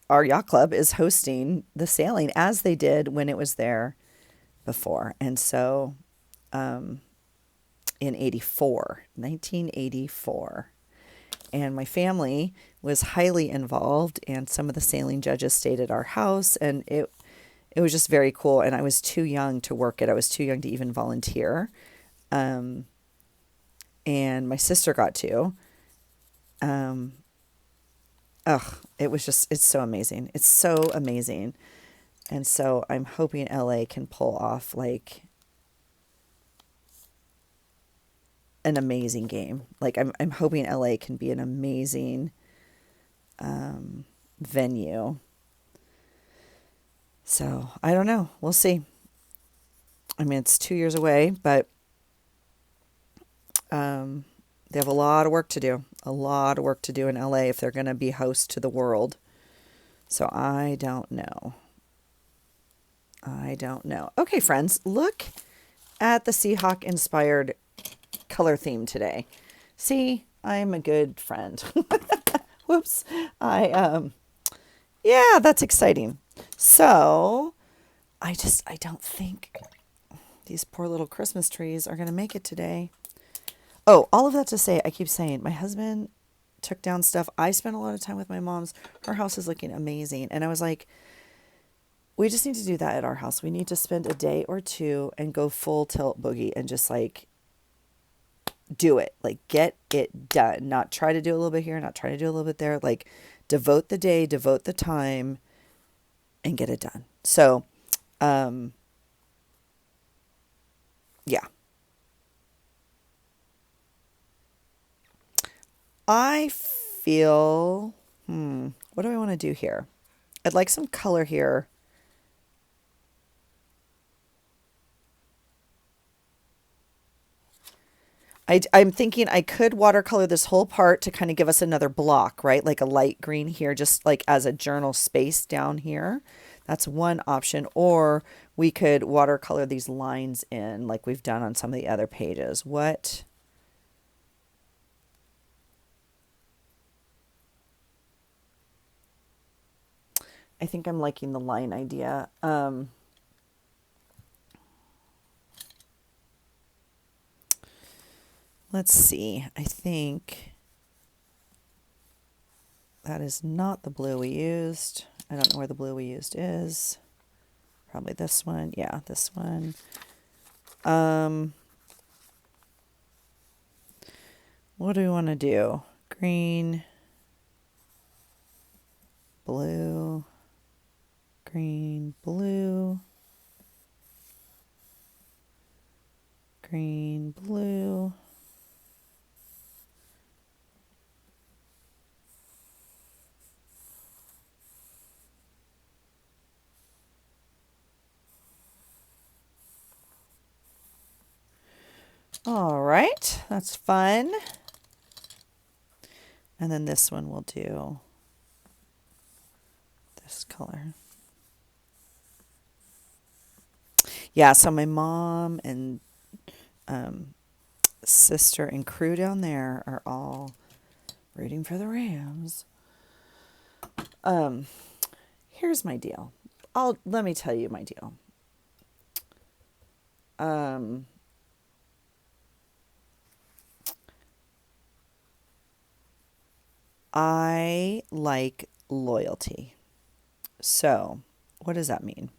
our yacht club is hosting the sailing as they did when it was there before. And so in 1984, and my family was highly involved and some of the sailing judges stayed at our house, and it it was just very cool. And I was too young to work it. I was too young to even volunteer. Um, and my sister got to. Um, it was just, it's so amazing. It's so amazing. And so I'm hoping LA can pull off like an amazing game. Like I'm hoping LA can be an amazing venue. So I don't know. We'll see. I mean, it's 2 years away, but they have a lot of work to do. A lot of work to do in LA if they're going to be host to the world. So I don't know. I don't know. Okay, friends, look at the Seahawk inspired color theme today. See, I'm a good friend. Whoops. Yeah, that's exciting. So I don't think these poor little Christmas trees are going to make it today. Oh, all of that to say, I keep saying my husband took down stuff. I spent a lot of time with my mom's. Her house is looking amazing. And I was like, we just need to do that at our house. We need to spend a day or two and go full tilt boogie and just like do it. Like get it done. Not try to do a little bit here, not try to do a little bit there. Like devote the day, devote the time and get it done. So, yeah. I feel, what do I want to do here? I'd like some color here. I'm thinking I could watercolor this whole part to kind of give us another block, right? Like a light green here, just like as a journal space down here. That's one option. Or we could watercolor these lines in like we've done on some of the other pages. What? I think I'm liking the line idea. Let's see. I think that is not the blue we used. I don't know where the blue we used is. Probably this one. Yeah, this one. What do we want to do? Green, blue, green, blue, green, blue. All right, that's fun. And then this one we'll do this color. Yeah, so my mom and sister and crew down there are all rooting for the Rams. Here's my deal. Let me tell you my deal. I like loyalty. So, what does that mean?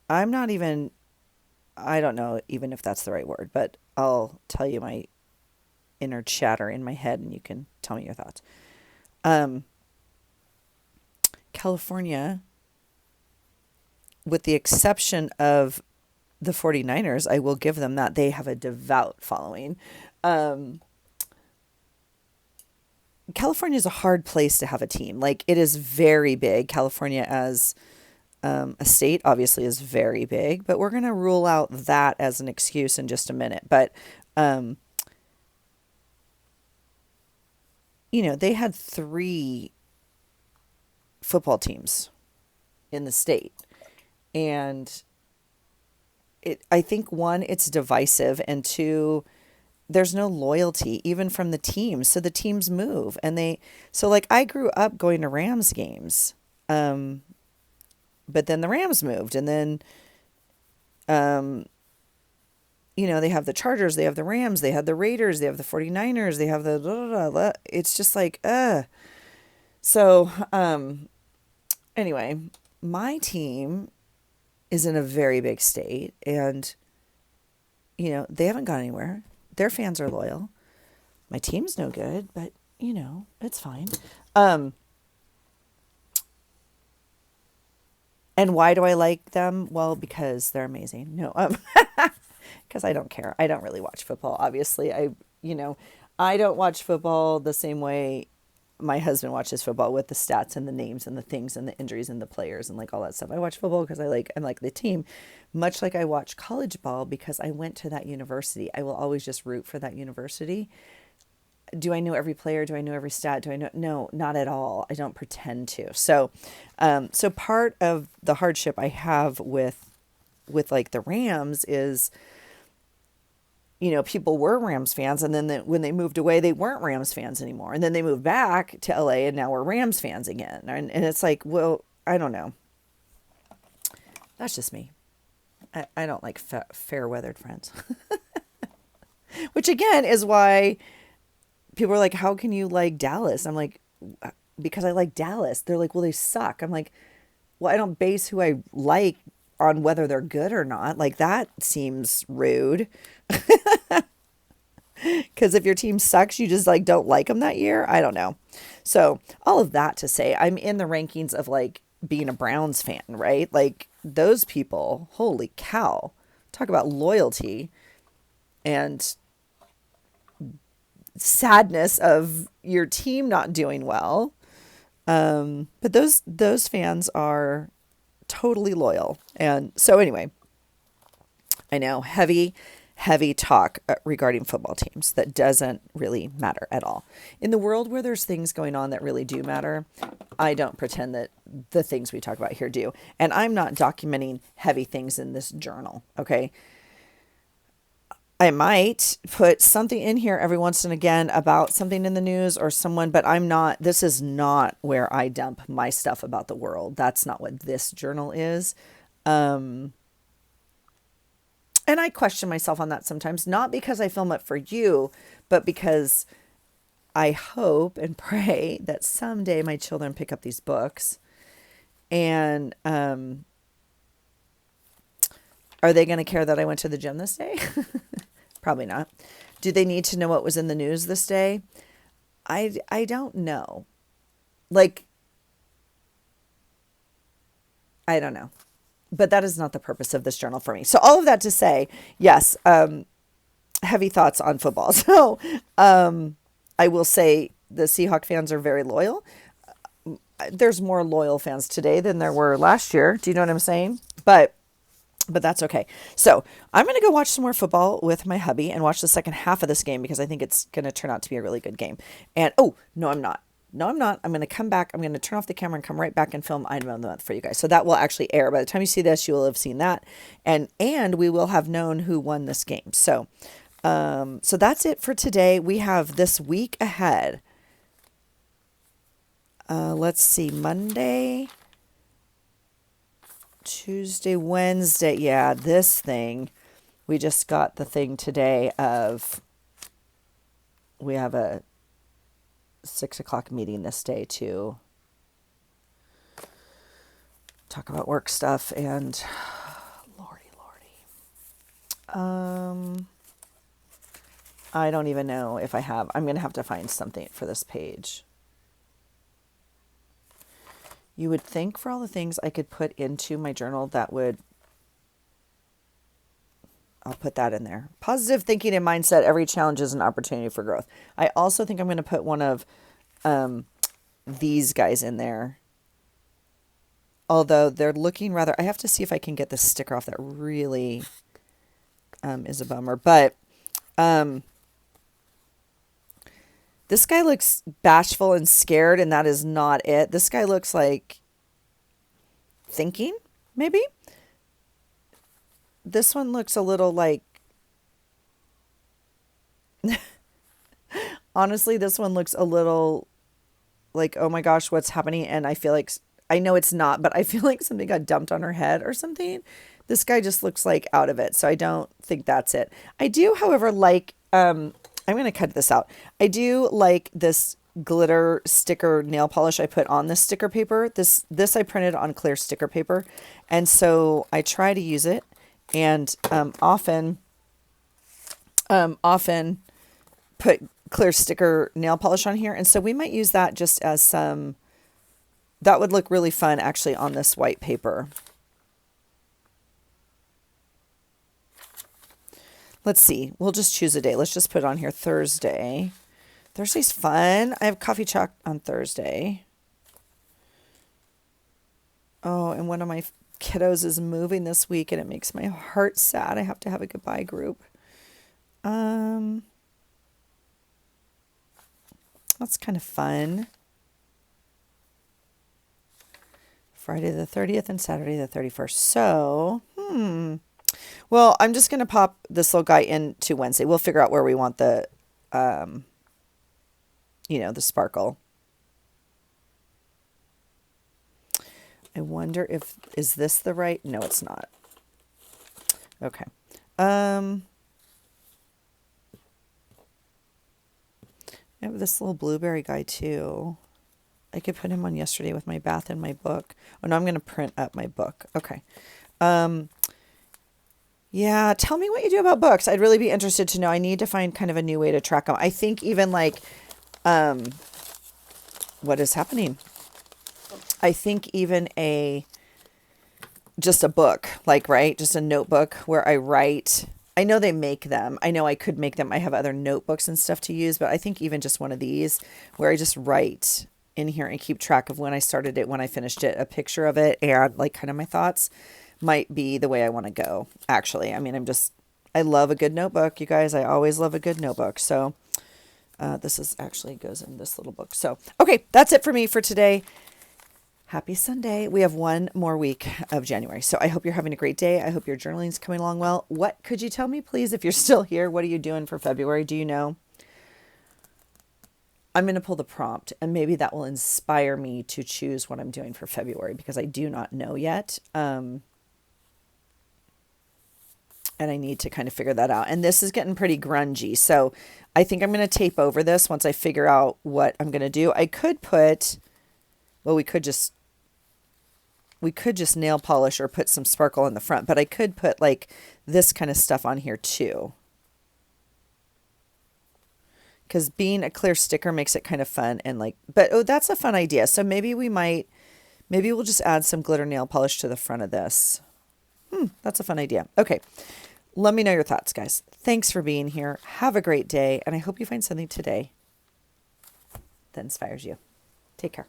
I don't know even if that's the right word, but I'll tell you my inner chatter in my head and you can tell me your thoughts. California, with the exception of the 49ers, I will give them that. They have a devout following. California is a hard place to have a team. Like, it is very big. California as a state obviously is very big, but we're going to rule out that as an excuse in just a minute. But, they had 3 football teams in the state. And I think 1, it's divisive, and 2, there's no loyalty even from the teams. So the teams move so like I grew up going to Rams games. But then the Rams moved and then, they have the Chargers, they have the Rams, they have the Raiders, they have the 49ers, they have the, blah, blah, blah. It's just like, So, anyway, my team is in a very big state, and they haven't gone anywhere. Their fans are loyal. My team's no good, but it's fine. And why do I like them? Well, because they're amazing. No, because I don't care. I don't really watch football. Obviously, I don't watch football the same way my husband watches football, with the stats and the names and the things and the injuries and the players and like all that stuff. I watch football because I like the team, much like I watch college ball because I went to that university. I will always just root for that university. Do I know every player? Do I know every stat? Do I know? No, not at all. I don't pretend to. So part of the hardship I have with like the Rams is, people were Rams fans, and then when they moved away, they weren't Rams fans anymore. And then they moved back to LA, and now we're Rams fans again. And it's like, well, I don't know. That's just me. I don't like fair-weathered friends. Which, again, is why people are like, how can you like Dallas? I'm like, because I like Dallas. They're like, well, they suck. I'm like, well, I don't base who I like on whether they're good or not. Like, that seems rude. Because if your team sucks, you just like don't like them that year. I don't know. So all of that to say, I'm in the rankings of like being a Browns fan, right? Like those people, holy cow, talk about loyalty and sadness of your team not doing well. But those fans are totally loyal. And so anyway, I know heavy talk regarding football teams that doesn't really matter at all. In the world where there's things going on that really do matter, I don't pretend that the things we talk about here do. And I'm not documenting heavy things in this journal, okay? I might put something in here every once and again about something in the news or someone, but this is not where I dump my stuff about the world. That's not what this journal is. And I question myself on that sometimes, not because I film it for you, but because I hope and pray that someday my children pick up these books. And are they going to care that I went to the gym this day? Probably not. Do they need to know what was in the news this day? I don't know. Like, I don't know. But that is not the purpose of this journal for me. So all of that to say, yes, heavy thoughts on football. So I will say the Seahawk fans are very loyal. There's more loyal fans today than there were last year. Do you know what I'm saying? But that's okay. So I'm going to go watch some more football with my hubby and watch the second half of this game because I think it's going to turn out to be a really good game. And, oh, no, I'm not. I'm going to come back. I'm going to turn off the camera and come right back and film Item of the Month for you guys. So that will actually air. By the time you see this, you will have seen that. And we will have known who won this game. So that's it for today. We have this week ahead. Let's see, Monday, Tuesday, Wednesday. Yeah, this thing. We just got the thing today of we have a 6:00 meeting this day to talk about work stuff and lordy. I don't even know if I have. I'm going to have to find something for this page. You would think for all the things I could put into my journal that would, I'll put that in there. Positive thinking and mindset. Every challenge is an opportunity for growth. I also think I'm going to put one of these guys in there. Although they're looking rather, I have to see if I can get this sticker off. That really is a bummer. But this guy looks bashful and scared, and that is not it. This guy looks like thinking, maybe. This one looks a little like, honestly, this one looks a little like, oh my gosh, what's happening? And I feel like, I know it's not, but I feel like something got dumped on her head or something. This guy just looks like out of it. So I don't think that's it. I do, however, like, I'm going to cut this out. I do like this glitter sticker nail polish I put on this sticker paper. This I printed on clear sticker paper, and so I try to use it, and often put clear sticker nail polish on here, and so we might use that just as some. That would look really fun actually on this white paper. Let's see. We'll just choose a day. Let's just put it on here Thursday. Thursday's fun. I have coffee chalk on Thursday. Oh, and one of my kiddos is moving this week, and it makes my heart sad. I have to have a goodbye group. That's kind of fun. Friday the 30th and Saturday the 31st. So, well, I'm just going to pop this little guy into Wednesday. We'll figure out where we want the, the sparkle. I wonder is this the right? No, it's not. Okay. I have this little blueberry guy too. I could put him on yesterday with my bath and my book. Oh no, I'm going to print up my book. Okay. Yeah, tell me what you do about books. I'd really be interested to know. I need to find kind of a new way to track them. I think even like, what is happening? I think even just a book, like, right? Just a notebook where I write. I know they make them. I know I could make them. I have other notebooks and stuff to use, but I think even just one of these where I just write in here and keep track of when I started it, when I finished it, a picture of it, and like kind of my thoughts might be the way I want to go. Actually, I mean, I love a good notebook, you guys. I always love a good notebook. So this is actually goes in this little book. So, okay, that's it for me for today. Happy Sunday. We have one more week of January. So I hope you're having a great day. I hope your journaling is coming along well. What could you tell me, please, if you're still here? What are you doing for February? Do you know? I'm going to pull the prompt, and maybe that will inspire me to choose what I'm doing for February, because I do not know yet. And I need to kind of figure that out. And this is getting pretty grungy. So I think I'm going to tape over this once I figure out what I'm going to do. I could put, well, we could just nail polish or put some sparkle in the front, but I could put like this kind of stuff on here too. Because being a clear sticker makes it kind of fun and like, but oh, that's a fun idea. So maybe we'll just add some glitter nail polish to the front of this. That's a fun idea. Okay. Let me know your thoughts, guys. Thanks for being here. Have a great day. And I hope you find something today that inspires you. Take care.